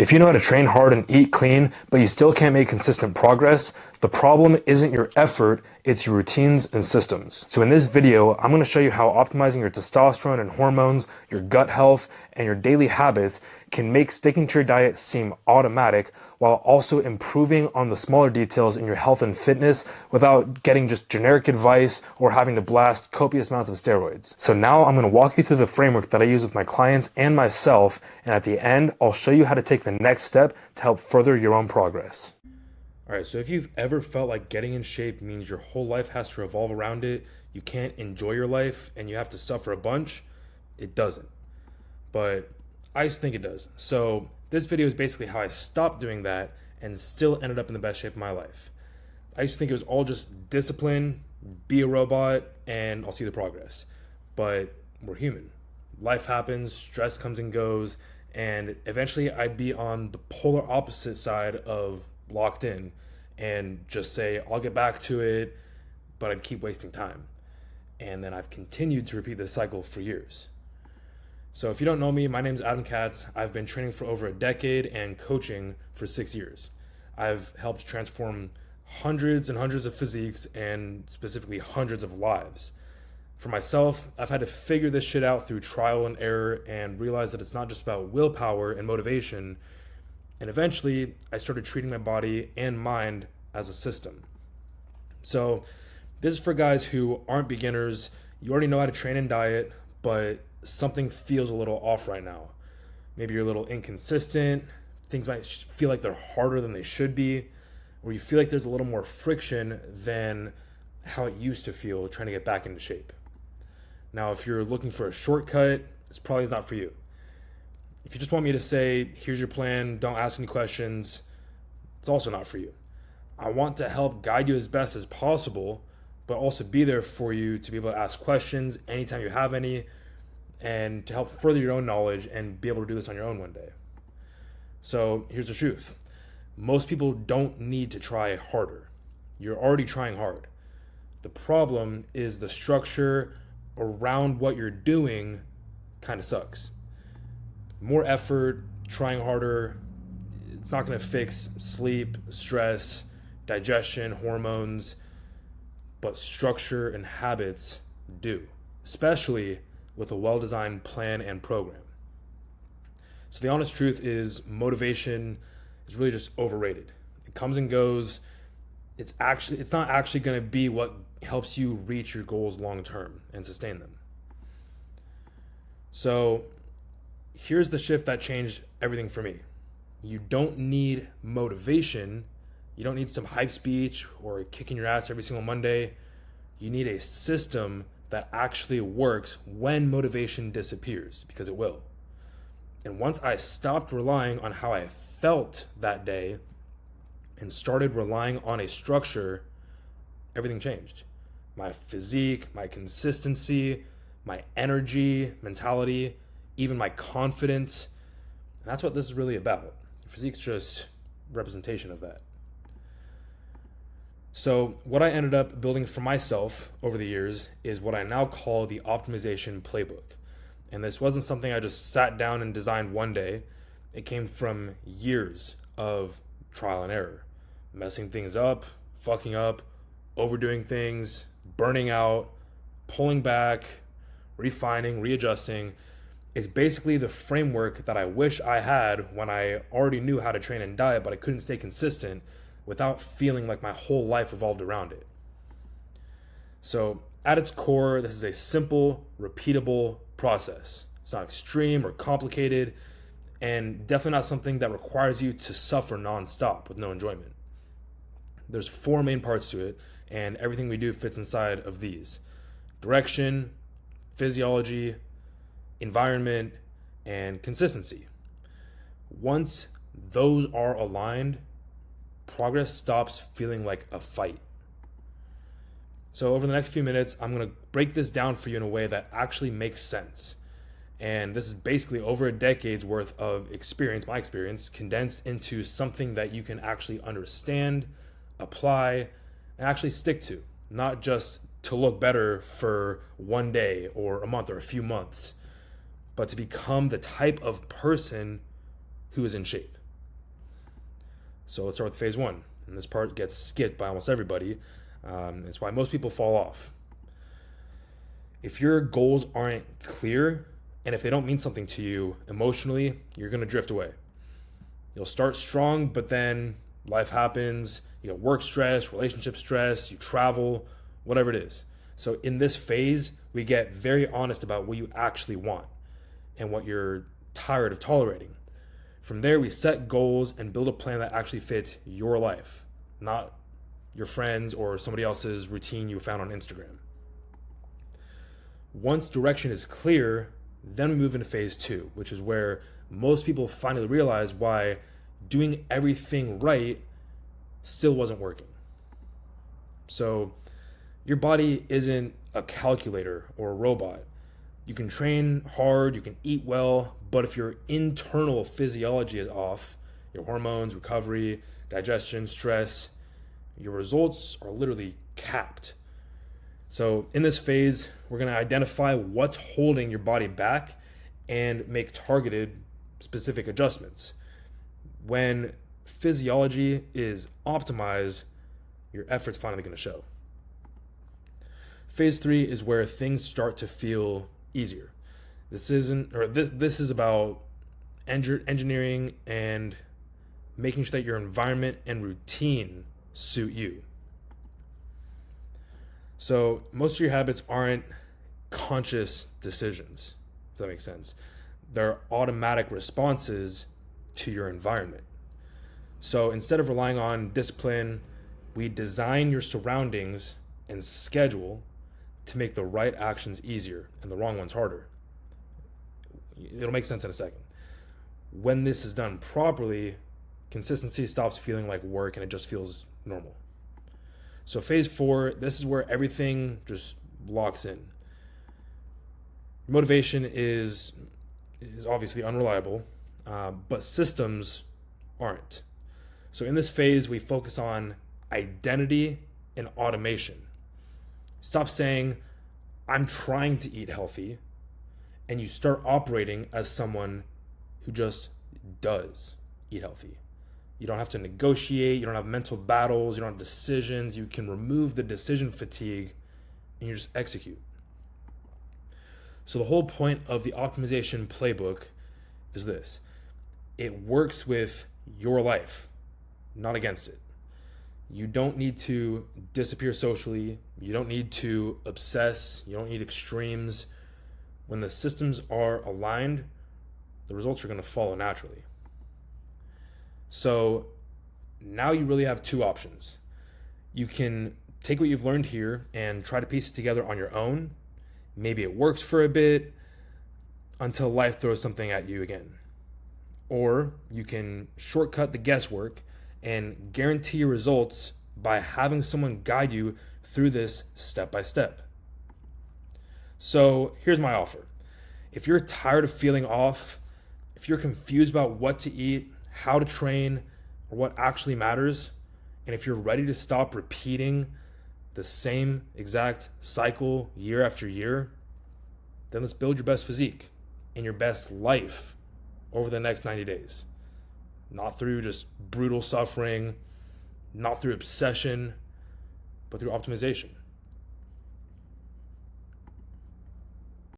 If you know how to train hard and eat clean, but you still can't make consistent progress, the problem isn't your effort, it's your routines and systems. So in this video, I'm going to show you how optimizing your testosterone and hormones, your gut health, and your daily habits can make sticking to your diet seem automatic while also improving on the smaller details in your health and fitness without getting just generic advice or having to blast copious amounts of steroids. So now I'm going to walk you through the framework that I use with my clients and myself, and at the end, I'll show you how to take the next step to help further your own progress. All right, so if you've ever felt like getting in shape means your whole life has to revolve around it, you can't enjoy your life, and you have to suffer a bunch, it doesn't. But I used to think it does. So this video is basically how I stopped doing that and still ended up in the best shape of my life. I used to think it was all just discipline, be a robot, and I'll see the progress. But we're human. Life happens, stress comes and goes, and eventually I'd be on the polar opposite side of locked in and just say, I'll get back to it, but I'd keep wasting time. And then I've continued to repeat this cycle for years. So if you don't know me, my name's Adam Katz. I've been training for over a decade and coaching for 6 years. I've helped transform hundreds and hundreds of physiques and specifically hundreds of lives. For myself, I've had to figure this shit out through trial and error and realize that it's not just about willpower and motivation. And eventually, I started treating my body and mind as a system. So this is for guys who aren't beginners. You already know how to train and diet, but something feels a little off right now. Maybe you're a little inconsistent. Things might feel like they're harder than they should be, or you feel like there's a little more friction than how it used to feel trying to get back into shape. Now, if you're looking for a shortcut, this probably is not for you. If you just want me to say, here's your plan, don't ask any questions, it's also not for you. I want to help guide you as best as possible, but also be there for you to be able to ask questions anytime you have any, and to help further your own knowledge and be able to do this on your own one day. So here's the truth. Most people don't need to try harder. You're already trying hard. The problem is the structure around what you're doing kind of sucks. More effort, trying harder, it's not going to fix sleep, stress, digestion, hormones, but structure and habits do, especially with a well-designed plan and program. So the honest truth is motivation is really just overrated. It comes and goes. It's not actually going to be what helps you reach your goals long-term and sustain them. So here's the shift that changed everything for me. You don't need motivation. You don't need some hype speech or kicking your ass every single Monday. You need a system that actually works when motivation disappears, because it will. And once I stopped relying on how I felt that day and started relying on a structure, everything changed. My physique, my consistency, my energy, mentality, even my confidence. And that's what this is really about. Physique's just representation of that. So what I ended up building for myself over the years is what I now call the optimization playbook. And this wasn't something I just sat down and designed one day. It came from years of trial and error, messing things up, fucking up, overdoing things, burning out, pulling back, refining, readjusting. It's basically the framework that I wish I had when I already knew how to train and diet, but I couldn't stay consistent without feeling like my whole life revolved around it. So at its core, this is a simple, repeatable process. It's not extreme or complicated, and definitely not something that requires you to suffer nonstop with no enjoyment. There's 4 main parts to it, and everything we do fits inside of these: direction, physiology, environment, and consistency. Once those are aligned, progress stops feeling like a fight. So over the next few minutes, I'm going to break this down for you in a way that actually makes sense. And this is basically over a decade's worth of experience, my experience, condensed into something that you can actually understand, apply, and actually stick to. Not just to look better for one day or a month or a few months, but to become the type of person who is in shape. So let's start with phase one. And this part gets skipped by almost everybody. It's why most people fall off. If your goals aren't clear, and if they don't mean something to you emotionally, you're going to drift away. You'll start strong, but then life happens. You got work stress, relationship stress, you travel, whatever it is. So in this phase, we get very honest about what you actually want and what you're tired of tolerating. From there, we set goals and build a plan that actually fits your life, not your friends or somebody else's routine you found on Instagram. Once direction is clear, then we move into phase two, which is where most people finally realize why doing everything right still wasn't working. So your body isn't a calculator or a robot. You can train hard, you can eat well, but if your internal physiology is off, your hormones, recovery, digestion, stress, your results are literally capped. So in this phase, we're going to identify what's holding your body back and make targeted specific adjustments. When physiology is optimized, your effort's finally going to show. Phase three is where things start to feel easier. This is about engineering and making sure that your environment and routine suit you. So most of your habits aren't conscious decisions, if that makes sense. They're automatic responses to your environment. So instead of relying on discipline, we design your surroundings and schedule to make the right actions easier and the wrong ones harder. It'll make sense in a second. When this is done properly, consistency stops feeling like work and it just feels normal. So phase four, this is where everything just locks in. Motivation is obviously unreliable, but systems aren't. So in this phase, we focus on identity and automation. Stop saying, I'm trying to eat healthy, and you start operating as someone who just does eat healthy. You don't have to negotiate, you don't have mental battles, you don't have decisions, you can remove the decision fatigue, and you just execute. So the whole point of the optimization playbook is this. It works with your life, not against it. You don't need to disappear socially. You don't need to obsess. You don't need extremes. When the systems are aligned, the results are going to follow naturally. So now you really have two options. You can take what you've learned here and try to piece it together on your own. Maybe it works for a bit until life throws something at you again. Or you can shortcut the guesswork and guarantee your results by having someone guide you through this step by step. So here's my offer. If you're tired of feeling off, if you're confused about what to eat, how to train, or what actually matters, and if you're ready to stop repeating the same exact cycle year after year, then let's build your best physique and your best life over the next 90 days. Not through just brutal suffering, not through obsession, but through optimization.